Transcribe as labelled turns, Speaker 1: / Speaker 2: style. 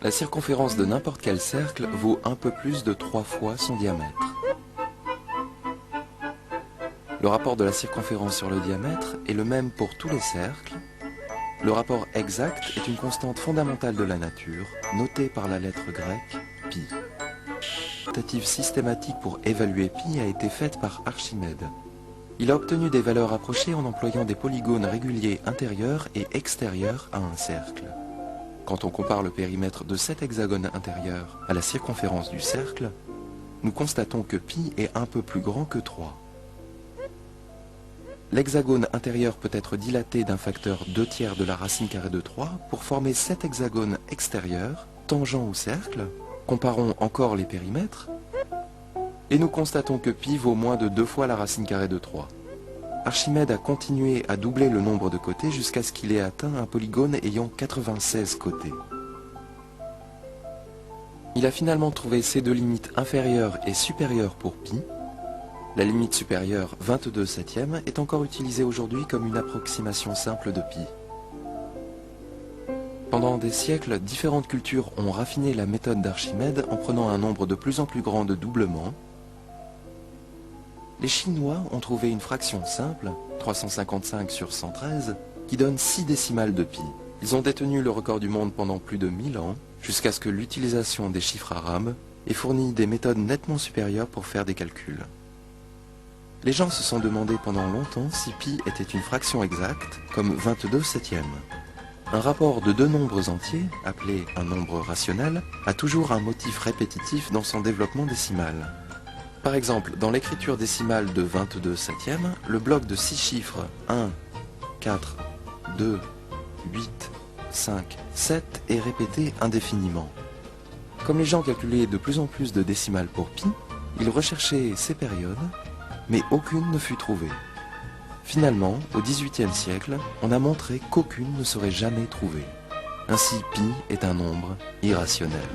Speaker 1: La circonférence de n'importe quel cercle vaut un peu plus de 3 fois son diamètre. Le rapport de la circonférence sur le diamètre est le même pour tous les cercles. Le rapport exact est une constante fondamentale de la nature, notée par la lettre grecque pi. Une tentative systématique pour évaluer pi a été faite par Archimède. Il a obtenu des valeurs approchées en employant des polygones réguliers intérieurs et extérieurs à un cercle. Quand on compare le périmètre de cet hexagone intérieur à la circonférence du cercle, nous constatons que pi est un peu plus grand que 3. L'hexagone intérieur peut être dilaté d'un facteur 2/3 de la racine carrée de 3 pour former cet hexagone extérieur, tangent au cercle. Comparons encore les périmètres, et nous constatons que pi vaut moins de 2 fois la racine carrée de 3. Archimède a continué à doubler le nombre de côtés jusqu'à ce qu'il ait atteint un polygone ayant 96 côtés. Il a finalement trouvé ces deux limites inférieures et supérieures pour pi. La limite supérieure 22/7 est encore utilisée aujourd'hui comme une approximation simple de pi. Pendant des siècles, différentes cultures ont raffiné la méthode d'Archimède en prenant un nombre de plus en plus grand de doublements. Les Chinois ont trouvé une fraction simple, 355 sur 113, qui donne 6 décimales de pi. Ils ont détenu le record du monde pendant plus de 1000 ans, jusqu'à ce que l'utilisation des chiffres arabes ait fourni des méthodes nettement supérieures pour faire des calculs. Les gens se sont demandé pendant longtemps si pi était une fraction exacte, comme 22/7. Un rapport de deux nombres entiers, appelé un nombre rationnel, a toujours un motif répétitif dans son développement décimal. Par exemple, dans l'écriture décimale de 22/7, le bloc de 6 chiffres 1, 4, 2, 8, 5, 7 est répété indéfiniment. Comme les gens calculaient de plus en plus de décimales pour pi, ils recherchaient ces périodes, mais aucune ne fut trouvée. Finalement, au XVIIIe siècle, on a montré qu'aucune ne serait jamais trouvée. Ainsi, pi est un nombre irrationnel.